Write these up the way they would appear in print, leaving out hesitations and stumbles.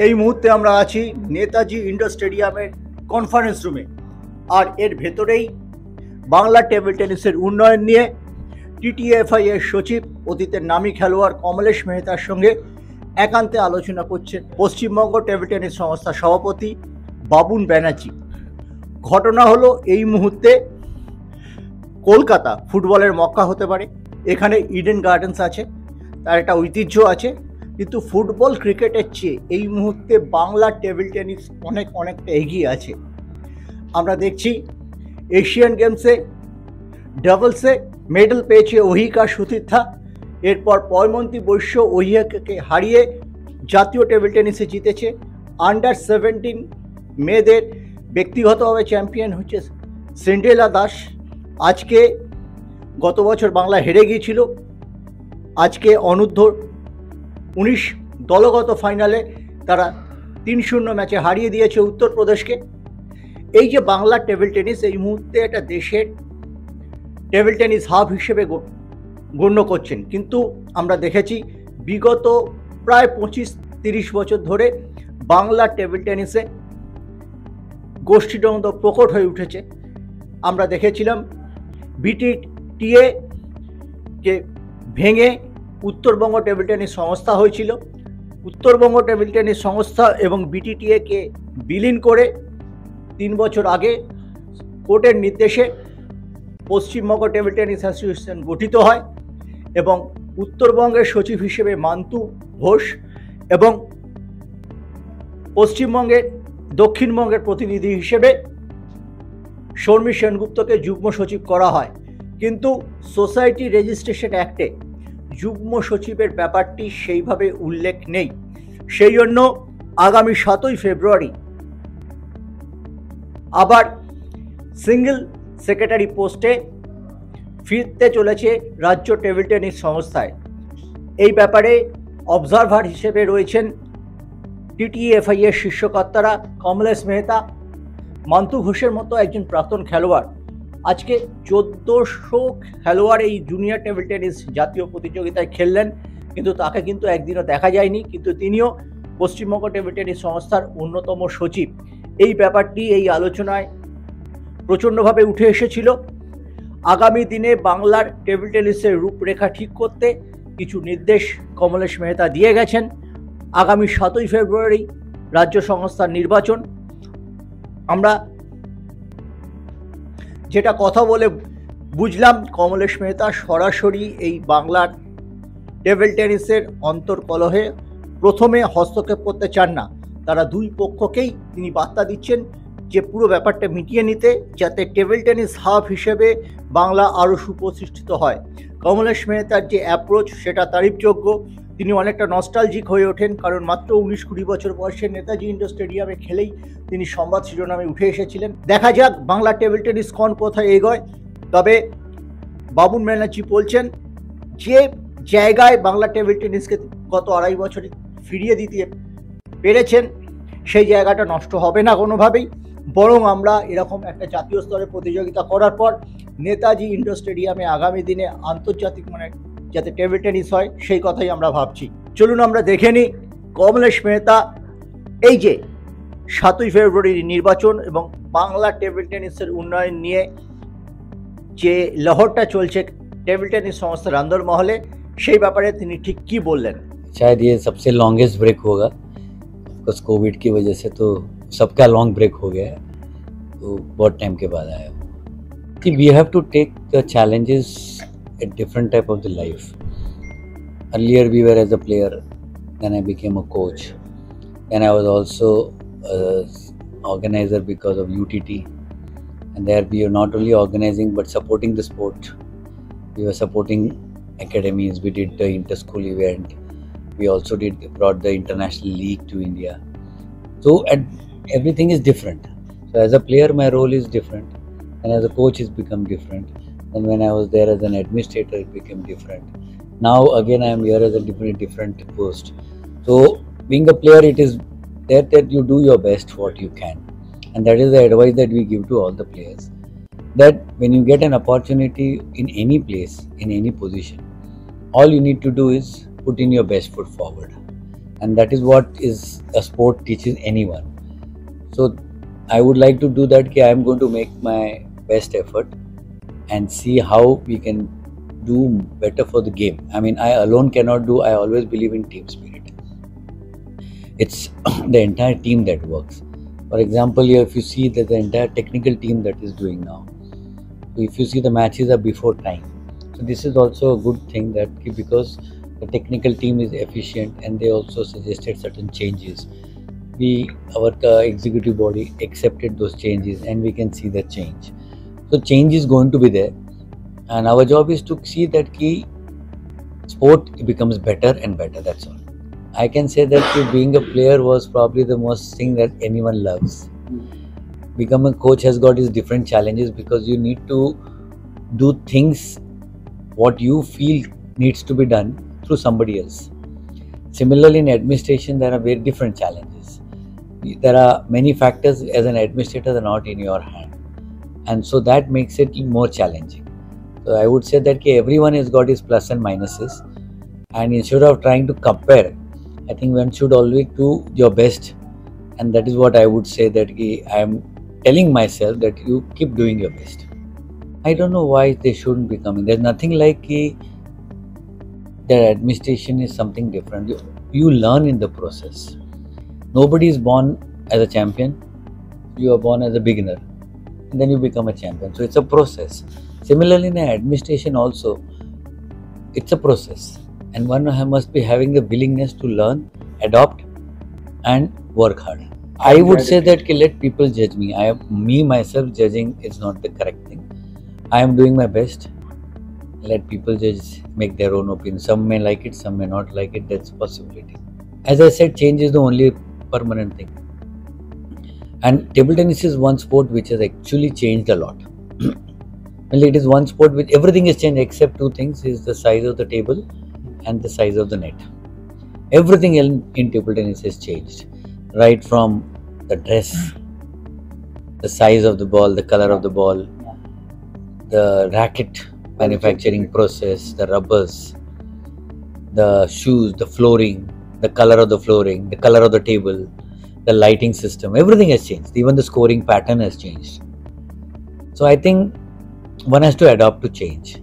এই মুহূর্তে আমরা আছি নেতাজি ইন্ডোর স্টেডিয়ামের কনফারেন্স রুমে, আর এর ভেতরেই বাংলা টেবিল টেনিসের উন্নয়ন নিয়ে টিটিএফআই এর সচিব, অতীতের নামী খেলোয়াড় কমলেশ মেহতার সঙ্গে একান্তে আলোচনা করছেন পশ্চিমবঙ্গ টেবিল টেনিস সংস্থার সভাপতি বাবুন ব্যানার্জি। ঘটনা হলো, এই মুহূর্তে কলকাতা ফুটবলের মক্কা হতে পারে, এখানে ইডেন গার্ডেন্স আছে, তার একটা ঐতিহ্য আছে, কিন্তু ফুটবল ক্রিকেটের চেয়ে এই মুহূর্তে বাংলা টেবিল টেনিস অনেকটা এগিয়ে আছে। আমরা দেখছি এশিয়ান গেমসে ডাবলসে মেডেল পেয়েছে অহিকা সুতীর্থা, এরপর পয়মন্তী বৈশ্য অহিকাকে হারিয়ে জাতীয় টেবিল টেনিসে জিতেছে। আন্ডার-17 মেয়েদের ব্যক্তিগতভাবে চ্যাম্পিয়ন হচ্ছে সিন্ড্রেলা দাস। আজকে গত বছর বাংলা হেরে গিয়েছিল, আজকে অনূর্ধ্ব-19 দলগত ফাইনালে তারা 3-0 ম্যাচে হারিয়ে দিয়েছে উত্তরপ্রদেশকে। এই যে বাংলা টেবিল টেনিস এই মুহূর্তে একটা দেশের টেবিল টেনিস হাব হিসেবে গণ্য করছেন, কিন্তু আমরা দেখেছি বিগত প্রায় 25-30 বছর ধরে বাংলা টেবিল টেনিসে গোষ্ঠীদ্বন্দ্ব প্রকট হয়ে উঠেছে। আমরা দেখেছিলাম বিটিটিএ কে ভেঙে উত্তরবঙ্গ টেবিল টেনিস সংস্থা হয়েছিল। উত্তরবঙ্গ টেবিল টেনিস সংস্থা এবং বিটিটিএ কে বিলীন করে 3 বছর আগে কোর্টের নির্দেশে পশ্চিমবঙ্গ টেবিল টেনিস অ্যাসোসিয়েশন গঠিত হয় এবং উত্তরবঙ্গের সচিব হিসেবে মান্তু ঘোষ এবং পশ্চিমবঙ্গের দক্ষিণবঙ্গের প্রতিনিধি হিসেবে শর্মী সেনগুপ্তকে যুগ্ম সচিব করা হয়। কিন্তু সোসাইটি রেজিস্ট্রেশন অ্যাক্টে যুগ্ম সচিবের ব্যাপারটি সেইভাবে উল্লেখ নেই। সেই জন্য আগামী 7ই ফেব্রুয়ারি আবার সিঙ্গেল সেক্রেটারি পোস্টে ফিরতে চলেছে রাজ্য টেবিল টেনিস সংস্থায়। এই ব্যাপারে অবজারভার হিসেবে রয়েছেন টিটিএফআই এর শীর্ষকর্তারা কমলেশ মেহতা, মান্তু ঘোষের মতো একজন প্রাক্তন খেলোয়াড়। আজকে 1400 খেলোয়াড় এই জুনিয়র টেবিল টেনিস জাতীয় প্রতিযোগিতায় খেললেন, কিন্তু তাকে কিন্তু একদিনও দেখা যায়নি, কিন্তু তিনিও পশ্চিমবঙ্গ টেবিল টেনিস সংস্থার অন্যতম সচিব। এই ব্যাপারটি এই আলোচনায় প্রচণ্ডভাবে উঠে এসেছিল। আগামী দিনে বাংলার টেবিল টেনিসের রূপরেখা ঠিক করতে কিছু নির্দেশ কমলেশ মেহতা দিয়ে গেছেন। আগামী 7ই ফেব্রুয়ারি রাজ্য সংস্থার নির্বাচন। আমরা যেটা কথা বলে বুঝলাম, কমলেশ মেহতা সরাসরি এই বাংলার টেবিল টেনিসের অন্তর্কলহে প্রথমে হস্তক্ষেপ করতে চান না। তারা দুই পক্ষকেই তিনি বার্তা দিচ্ছেন যে পুরো ব্যাপারটা মিটিয়ে নিতে, যাতে টেবিল টেনিস হাব হিসেবে বাংলা আরও সুপ্রতিষ্ঠিত হয়। কমলেশ মেহতার যে অ্যাপ্রোচ সেটা তারিফযোগ্য। তিনি অনেকটা নস্টালজিক হয়ে ওঠেন, কারণ মাত্র 19-20 বছর বয়সে নেতাজি ইন্ডোর স্টেডিয়ামে খেলেই তিনি সংবাদ শিরোনামে উঠে এসেছিলেন। দেখা যাক বাংলা টেবিল টেনিস কোথায় এগোয়। তবে বাবুন ব্যানার্জি বলছেন যে জায়গায় বাংলা টেবিল টেনিসকে গত 2.5 বছরে ফিরিয়ে দিতে পেরেছেন, সেই জায়গাটা নষ্ট হবে না কোনোভাবেই, বরং আমরা এরকম একটা জাতীয় স্তরে প্রতিযোগিতা করার পর নেতাজি ইন্ডোর স্টেডিয়ামে আগামী দিনে আন্তর্জাতিক মানের যাতে টেবিল টেনিস হয় সেই কথাই আমরা ভাবছি। চলুন আমরা দেখে নিই কমলেশ মেহতা এই যে 7ই ফেব্রুয়ারির নির্বাচন এবং বাংলা টেবিল টেনিসের উন্নয়ন নিয়ে যে লহরটা চলছে টেবিল টেনিস সংস্থার অন্দরমহলে, সেই ব্যাপারে তিনি ঠিক কি বললেন। शायद ये सबसे लॉन्गेस्ट ब्रेक होगा, बिकॉज कोविड की वजह से तो सबका लॉन्ग ब्रेक हो गया है, तो बहुत टाइम के बाद आया। कि we have to take the challenges at different type of the life. Earlier we were as a player, then I became a coach, then I was also organizer because of UTT, and there we are not only organizing but supporting the sport. We were supporting academies, we did the inter-school event, we also brought the international league to India. So everything is different. So as a player my role is different, and as a coach it's become different, and when I was there as an administrator it became different. Now again I am here as a different post. So being a player, it is that you do your best what you can, and that is the advice that we give to all the players, that when you get an opportunity in any place, in any position, all you need to do is put in your best foot forward. and that is what is a sport teaches anyone. So I would like to do that. I am going to make my best effort and see how we can do better for the game. I mean, I alone cannot do. I always believe in team spirit. It's the entire team that works. For example, here if you see that the entire technical team that is doing now, if you see the matches are before time, so this is also a good thing that because the technical team is efficient and they also suggested certain changes. Our executive body accepted those changes and we can see the change. So change is going to be there, and our job is to see that sport becomes better and better. That's all. I can say that being a player was probably the most thing that anyone loves. Becoming a coach has got its different challenges because you need to do things what you feel needs to be done through somebody else. Similarly, in administration, there are very different challenges. There are many factors as an administrator that are not in your hand, and so that makes it more challenging. So I would say that everyone has got his plus and minuses, and instead of trying to compare, I think one should always do your best, and that is what I would say that I am telling myself that you keep doing your best. I don't know why they shouldn't be coming. There's nothing like their administration is something different. You learn in the process. Nobody is born as a champion. You are born as a beginner, and then you become a champion. So it's a process. Similarly, in administration also, it's a process, and one must be having the willingness to learn, adopt, and work hard. I would say that let people judge me. Me myself judging is not the correct thing. I am doing my best. Let people judge, make their own opinion. Some may like it, some may not like it. That's a possibility. As I said, change is the only permanent thing. And table tennis is one sport which has actually changed a lot. Well, it is one sport which everything has changed except two things: is the size of the table and the size of the net. Everything in table tennis has changed, right from the dress, the size of the ball, the color of the ball, the racket manufacturing process, the rubbers, the shoes, the flooring, the color of the flooring, the color of the table, the lighting system. Everything has changed. Even the scoring pattern has changed. So I think one has to adapt to change,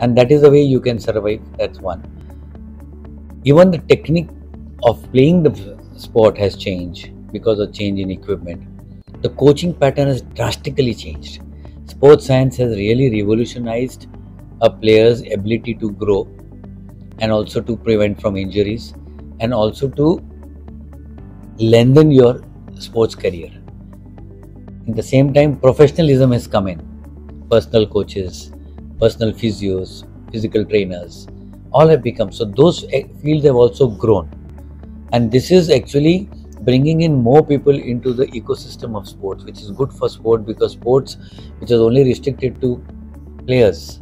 and that is the way you can survive. That's one. Even the technique of playing the sport has changed because of change in equipment. The coaching pattern has drastically changed. Sports science has really revolutionized a player's ability to grow, and also to prevent from injuries, and also to lengthen your sports career. At the same time, professionalism has come in. Personal coaches, personal physios, physical trainers, all have become. So those fields have also grown. And this is actually bringing in more people into the ecosystem of sports, which is good for sport, because sports which was only restricted to players,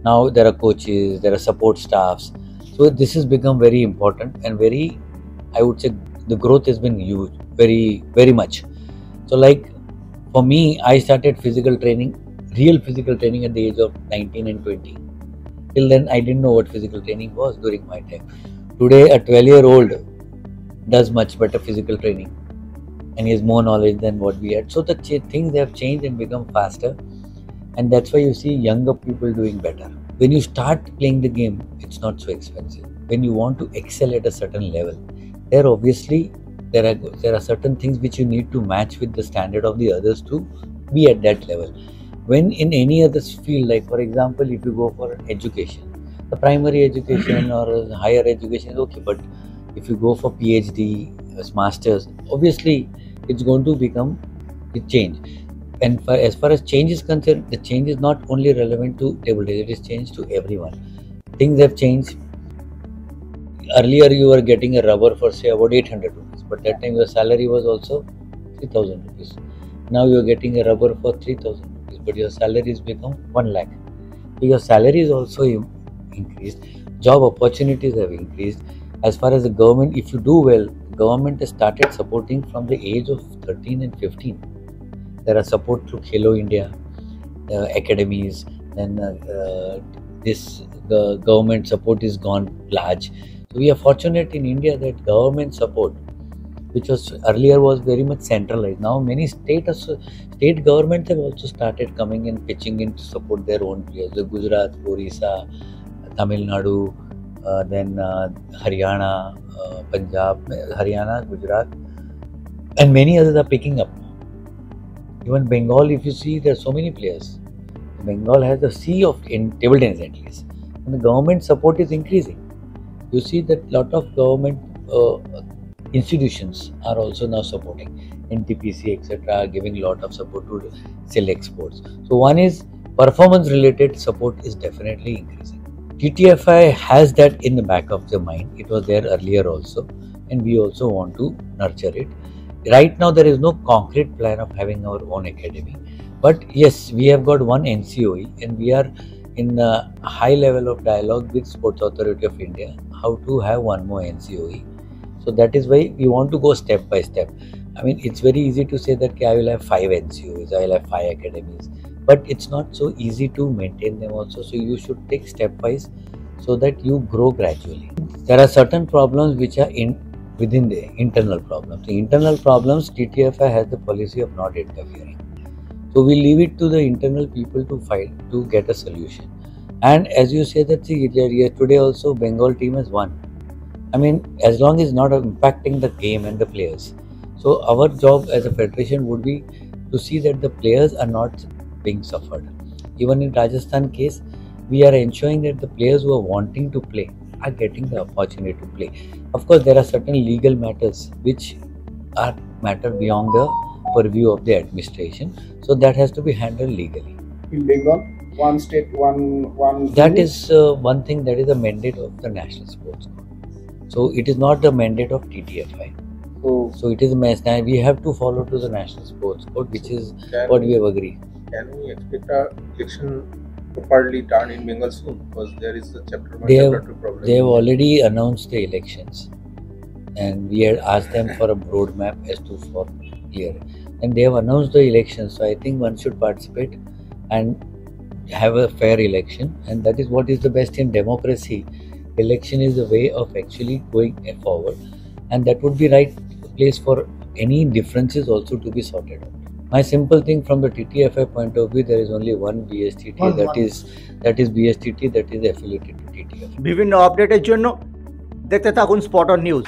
now there are coaches, there are support staffs. So this has become very important, and I would say the growth has been huge, very much. So like for me, I started real physical training at the age of 19 and 20. Till then, I didn't know what physical training was during my time. Today, a 12-year-old does much better physical training, and he has more knowledge than what we had. So the things have changed and become faster, and that's why you see younger people doing better. When you start playing the game, it's not so expensive. When you want to excel at a certain level, there are certain things which you need to match with the standard of the others to be at that level. When in any other field, like for example, if you go for education, the primary education or higher education is okay, but if you go for PhD, masters, obviously it's going to become a change. And as far as change is concerned, the change is not only relevant to table tennis; it is changed to everyone. Things have changed. Earlier, you were getting a rubber for say about 800 rupees, but that time your salary was also 3,000 rupees. Now you are getting a rubber for 3,000 rupees, but your salary has become 1 lakh. So your salary is also increased. Job opportunities have increased. As far as the government, if you do well, government has started supporting from the age of 13 and 15. There are support through Khelo India, academies, and the government support is gone large. So we are fortunate in India that government support, which was earlier was very much centralized. Now many state governments have also started coming in, pitching in to support their own players. The Gujarat, Orissa, Tamil Nadu, then Haryana, Punjab, Haryana, Gujarat, and many others are picking up. Even Bengal, if you see, there are so many players. Bengal has a sea of in table tennis at least, and the government support is increasing. You see that lot of government institutions are also now supporting NTPC, etc., are giving a lot of support to select sports. So one is performance related support is definitely increasing. TTFI has that in the back of the mind. It was there earlier also, and we also want to nurture it. Right now there is no concrete plan of having our own academy, but yes, we have got one NCOE, and we are in a high level of dialogue with Sports Authority of India how to have one more NCOE. So that is why we want to go step by step. I mean, it's very easy to say that I will have 5 NCOs, I will have 5 academies, but it's not so easy to maintain them also. So you should take stepwise so that you grow gradually. There are certain problems which are within the internal problems. The internal problems, TTFI has the policy of not interfering. So we leave it to the internal people to fight to get a solution. And as you say that today also Bengal team has won. I mean, as long as not impacting the game and the players. So our job as a federation would be to see that the players are not being suffered. Even in Rajasthan case, we are ensuring that the players who are wanting to play are getting the opportunity to play. Of course, there are certain legal matters which are matter beyond the purview of the administration. So that has to be handled legally. In Bengal, one state, one. That is one thing that is a mandate of the National Sports Code. So it is not the mandate of TTFI. So it is we have to follow to the National Sports Code, which is what we have agreed. Can we expect a election properly done in Bengal soon? Because there is a chapter 1, They chapter 2 problem. have already announced the elections, and we had asked them for a roadmap as to for clear. And they have announced the elections, so I think one should participate and have a fair election, and that is what is the best in democracy. Election is the way of actually going forward, and that would be right place for any differences also to be sorted out. My simple thing from the TTFI point of view, there is only one BSTT, that is BSTT, that is affiliated to TTFI. বিভিন্ন আপডেটের জন্য দেখতে থাকুন spot on news.